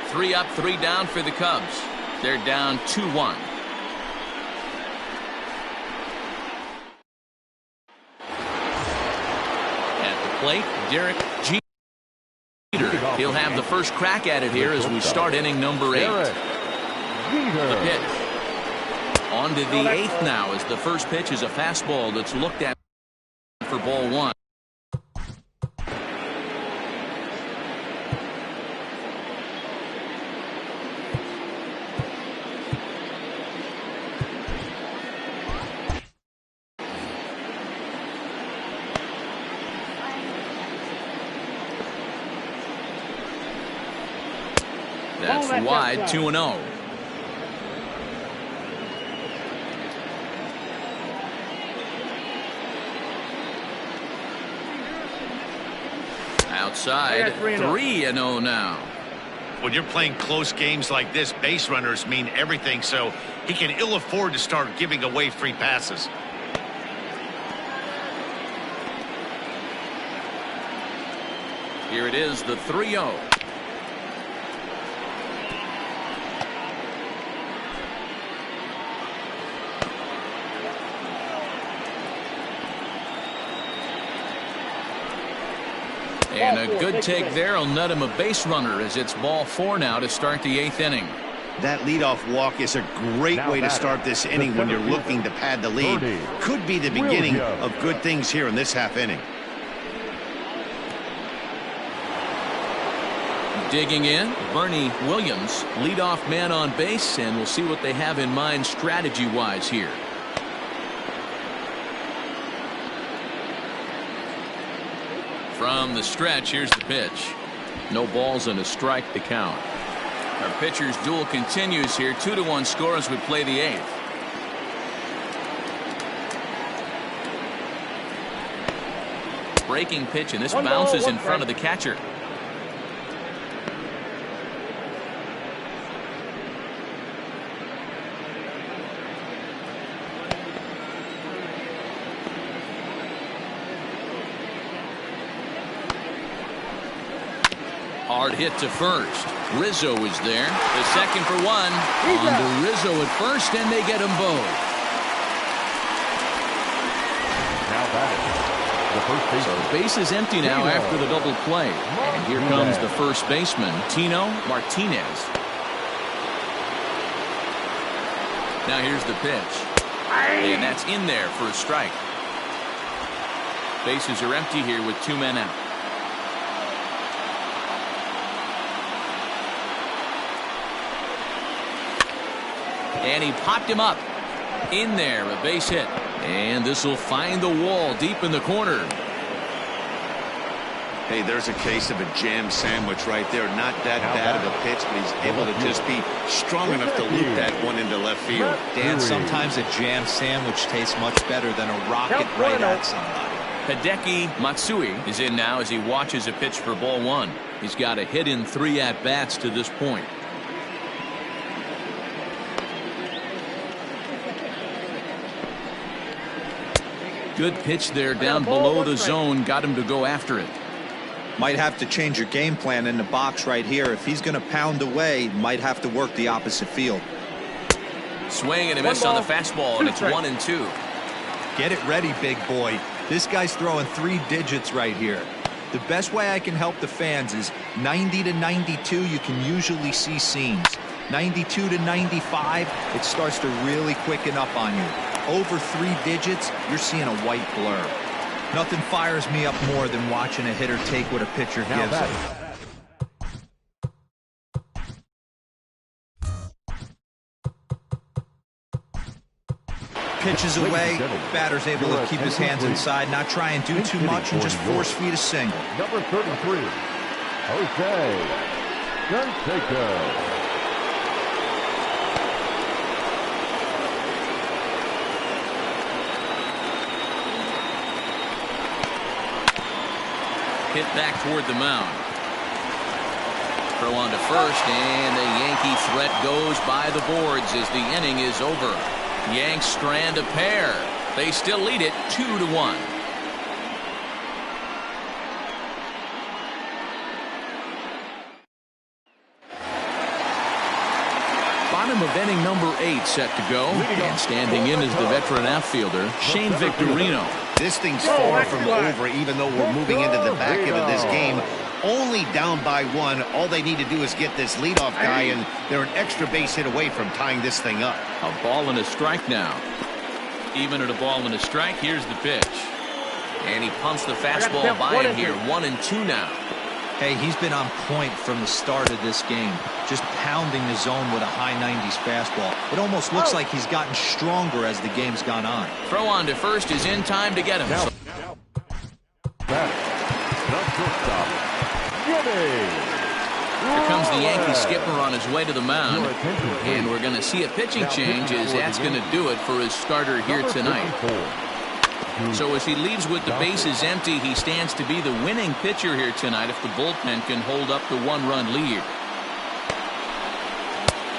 3 up, 3 down for the Cubs. They're down 2-1. At the plate, Derek Jeter. He'll have the first crack at it here as we start inning number 8. The pitch. On to the 8th now as the first pitch is a fastball that's looked at for ball 1. That's wide, 2-0. Outside, 3-0 now. When you're playing close games like this, base runners mean everything, so he can ill afford to start giving away free passes. Here it is, the 3-0. And a good take there will net him a base runner as it's ball 4 now to start the 8th inning. That leadoff walk is a great way to start this inning when you're looking to pad the lead. Could be the beginning of good things here in this half inning. Digging in, Bernie Williams, leadoff man on base, and we'll see what they have in mind strategy-wise here. From the stretch, here's the pitch. No balls and a strike to count. Our pitcher's duel continues here. 2-1 score as we play the 8th. Breaking pitch, and this bounces in front of the catcher. Hard hit to first. Rizzo is there. The second for one. On to Rizzo at first, and they get them both. Now batting, the first baseman. So base is empty now after the double play. And here comes the first baseman, Tino Martinez. Now here's the pitch. And that's in there for a strike. Bases are empty here with 2 men out. And he popped him up. In there, a base hit. And this will find the wall deep in the corner. Hey, there's a case of a jam sandwich right there. Not that bad of a pitch, but he's able to just be strong enough to loop that one into left field. Dan, sometimes a jam sandwich tastes much better than a rocket right at somebody. Hideki Matsui is in now as he watches a pitch for ball 1. He's got a hit in 3 at-bats to this point. Good pitch there down below the zone. Got him to go after it. Might have to change your game plan in the box right here. If he's going to pound away, might have to work the opposite field. Swing and a miss on the fastball, and it's 1-2. Get it ready, big boy. This guy's throwing 3 digits right here. The best way I can help the fans is 90 to 92, you can usually see seams. 92 to 95, it starts to really quicken up on you. Over 3 digits, you're seeing a white blur. Nothing fires me up more than watching a hitter take what a pitcher gives him. Pitches away, batter's able to keep his hands inside, not try and do too much, and just force feed a single. Number 33, Jose Canseco. Hit back toward the mound. Throw on to first, and the Yankee threat goes by the boards as the inning is over. Yanks strand a pair. They still lead it 2-1. Bottom of inning number 8 set to go. And standing in is the veteran outfielder, Shane Victorino. This thing's far from over, even though we're moving into the back end of this game. Only down by 1. All they need to do is get this leadoff guy, and they're an extra base hit away from tying this thing up. A ball and a strike now. Even at a ball and a strike, here's the pitch. And he pumps the fastball by him here. 1-2 now. Hey, he's been on point from the start of this game. Just pounding the zone with a high 90s fastball. It almost looks like he's gotten stronger as the game's gone on. Throw on to first is in time to get him. Now, Here comes the Yankee skipper on his way to the mound. And we're going to see a pitching change as that's going to do it for his starter here tonight. So as he leaves with the bases empty, he stands to be the winning pitcher here tonight if the bullpen can hold up the 1-run lead.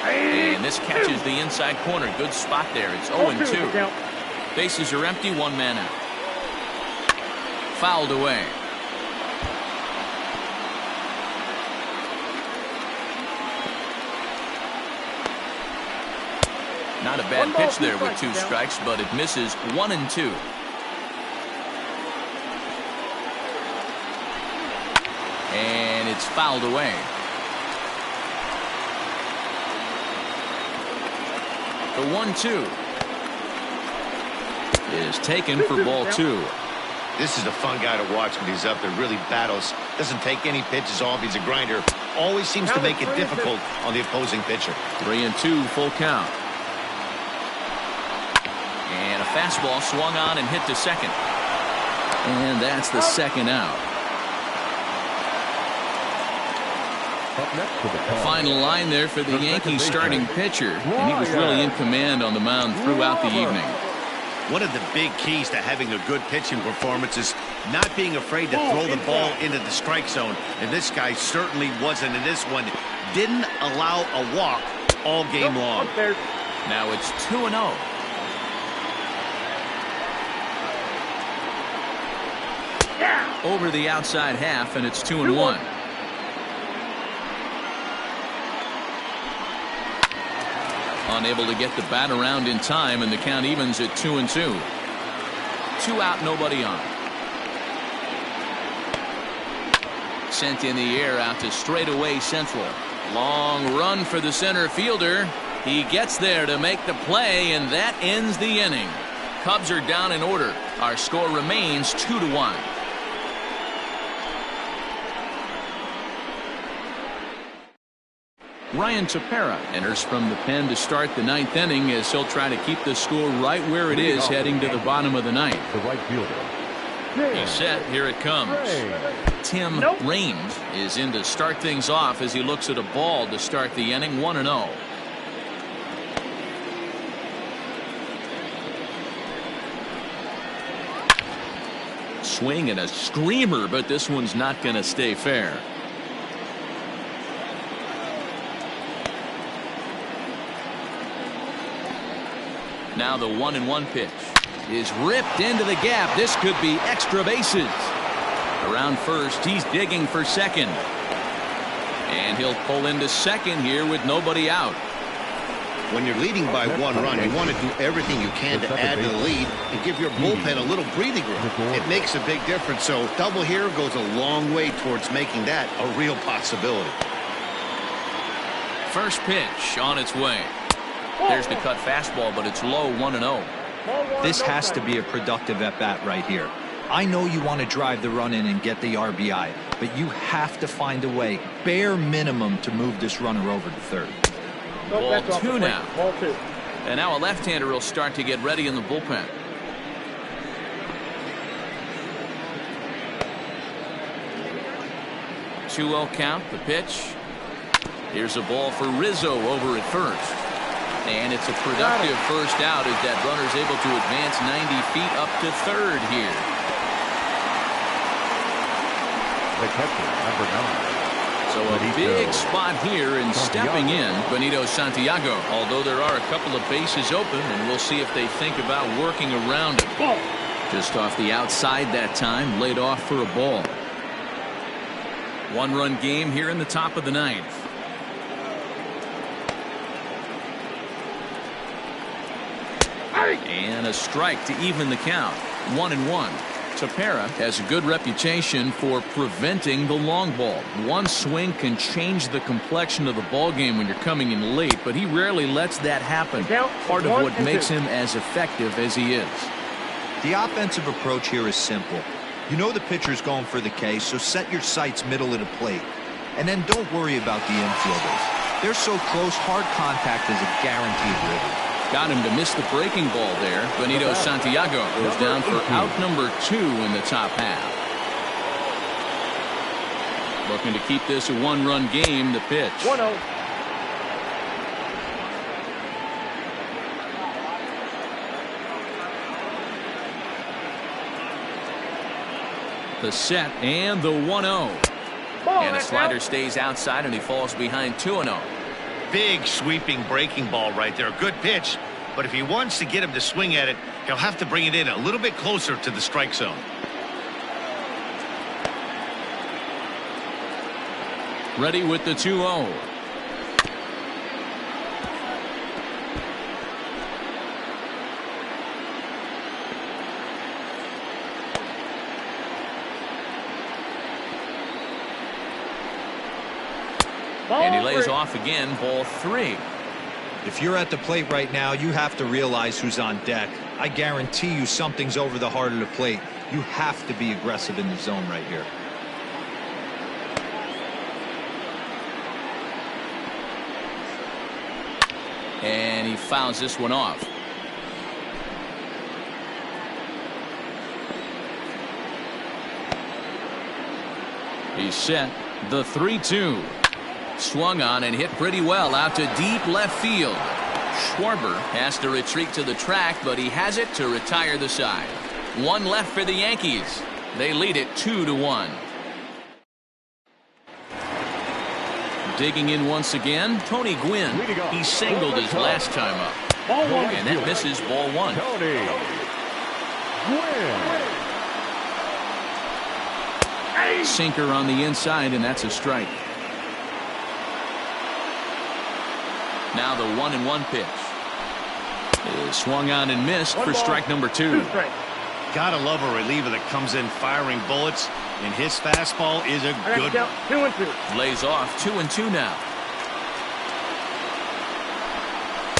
And this catches the inside corner. Good spot there. It's 0-2. Bases are empty, 1 man out. Fouled away. Not a bad pitch there with 2 strikes, but it misses 1-2. And it's fouled away. The 1-2 is taken for ball 2. This is a fun guy to watch when he's up there. Really battles. Doesn't take any pitches off. He's a grinder. Always seems to make it difficult on the opposing pitcher. 3-2 full count. And a fastball swung on and hit to second. And that's the second out. Up next to the Final line there for the Yankees starting pitcher. And he was really in command on the mound throughout the evening. One of the big keys to having a good pitching performance is not being afraid to throw the ball into the strike zone. And this guy certainly wasn't in this one. Didn't allow a walk all game long. Now it's 2-0. Over the outside half, and it's 2-1. Unable to get the bat around in time, and the count evens at 2-2. 2 out, nobody on. Sent in the air out to straightaway central. Long run for the center fielder. He gets there to make the play, and that ends the inning. Cubs are down in order. Our score remains 2-1. Ryan Tepera enters from the pen to start the 9th inning as he'll try to keep the score right where it is heading to the bottom of the 9th. The right fielder. He's set. Here it comes. Tim Raines is in to start things off as he looks at a ball to start the inning. 1-0. Swing and a screamer, but this one's not going to stay fair. Now the 1-1 pitch is ripped into the gap. This could be extra bases. Around first, he's digging for second. And he'll pull into second here with nobody out. When you're leading by 1 run, you want to do everything you can to add to the lead and give your bullpen a little breathing room. It makes a big difference. So double here goes a long way towards making that a real possibility. First pitch on its way. There's the cut fastball, but it's low. 1-0. This has to be a productive at-bat right here. I know you want to drive the run in and get the RBI, but you have to find a way, bare minimum, to move this runner over to third. Ball 2 now. Ball 2. And now a left-hander will start to get ready in the bullpen. Two-0 count. The pitch. Here's a ball for Rizzo over at first. And it's a productive first out as that runner's able to advance 90 feet up to third here. The catcher, number 9. So a big spot here, and stepping in, Benito Santiago. Although there are a couple of bases open, and we'll see if they think about working around it. Just off the outside that time, laid off for a ball. 1-run game here in the top of the 9th. And a strike to even the count. 1-1. Tepera has a good reputation for preventing the long ball. One swing can change the complexion of the ball game when you're coming in late, but he rarely lets that happen. Part of what makes him as effective as he is. The offensive approach here is simple. You know the pitcher's going for the K, so set your sights middle of the plate. And then don't worry about the infielders. They're so close, hard contact is a guaranteed ribby. Got him to miss the breaking ball there. Benito Santiago goes down for out number 2 in the top half. Looking to keep this a 1-run game. The pitch. 1-0. The set and the 1-0. And a slider stays outside and he falls behind 2-0. Big sweeping breaking ball right there. Good pitch. But if he wants to get him to swing at it, he'll have to bring it in a little bit closer to the strike zone. Ready with the 2-0. And he lays off again. Ball 3. If you're at the plate right now, you have to realize who's on deck. I guarantee you something's over the heart of the plate. You have to be aggressive in the zone right here. And he fouls this one off. He's set. The 3-2. Swung on and hit pretty well out to deep left field. Schwarber has to retreat to the track, but he has it to retire the side. One left for the Yankees. They lead it 2-1. Digging in once again, Tony Gwynn. He singled his last time up. And that misses ball one. Tony Gwynn. Sinker on the inside, and that's a strike. Now the 1-1 pitch is swung on and missed for strike number 2. Gotta love a reliever that comes in firing bullets, and his fastball is a good one. 2-2. Lays off 2-2 now.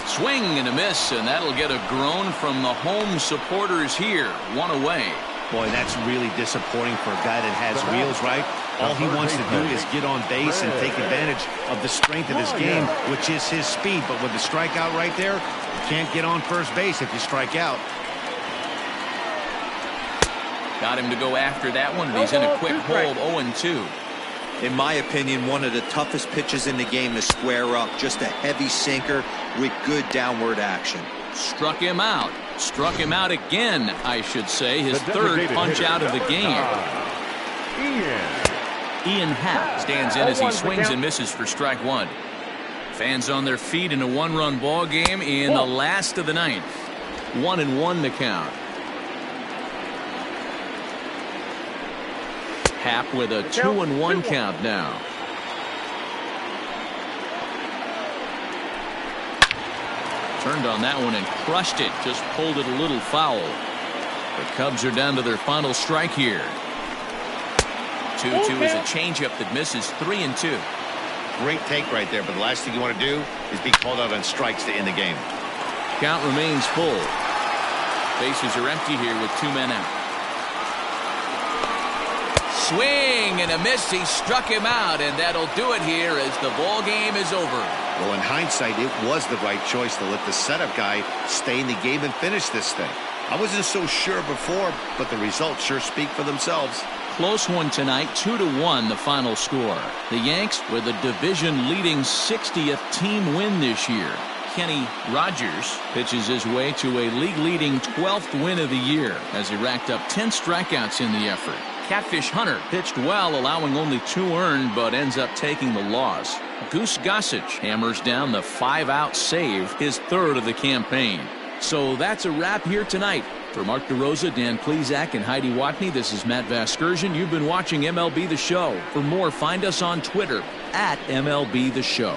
Swing and a miss, and that'll get a groan from the home supporters here. One away. Boy, that's really disappointing for a guy that has wheels, right? All he wants to do is get on base and take advantage of the strength of his game, which is his speed. But with the strikeout right there, you can't get on first base if you strike out. Got him to go after that one, and he's in a quick hold. 0-2. In my opinion, one of the toughest pitches in the game to square up. Just a heavy sinker with good downward action. Struck him out. Struck him out again, I should say. His third punch out of the game. Ian Happ stands in as he swings and misses for strike 1. Fans on their feet in a one-run ball game in the last of the 9th. 1-1 the count. Happ with a 2-1 count now. Turned on that one and crushed it. Just pulled it a little foul. The Cubs are down to their final strike here. 2-2 is a changeup that misses. 3-2. Great take right there, but the last thing you want to do is be called out on strikes to end the game. Count remains full. Bases are empty here with 2 men out. Swing and a miss. He struck him out, and that'll do it here as the ball game is over. Well, in hindsight, it was the right choice to let the setup guy stay in the game and finish this thing. I wasn't so sure before, but the results sure speak for themselves. Close one tonight, 2-1 the final score. The Yanks with a division-leading 60th team win this year. Kenny Rogers pitches his way to a league-leading 12th win of the year as he racked up 10 strikeouts in the effort. Catfish Hunter pitched well, allowing only 2 earned, but ends up taking the loss. Goose Gossage hammers down the 5-out save, his 3rd of the campaign. So that's a wrap here tonight. For Mark DeRosa, Dan Plesac, and Heidi Watney, this is Matt Vasgersian. You've been watching MLB The Show. For more, find us on Twitter at MLB The Show.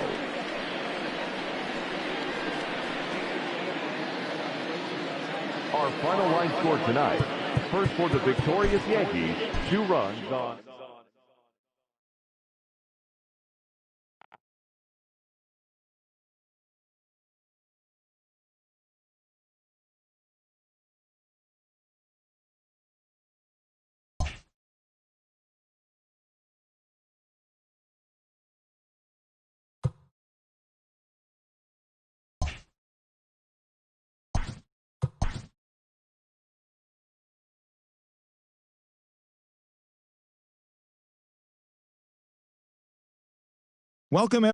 Our final line score tonight. First for the victorious Yankees, 2 runs on... Welcome.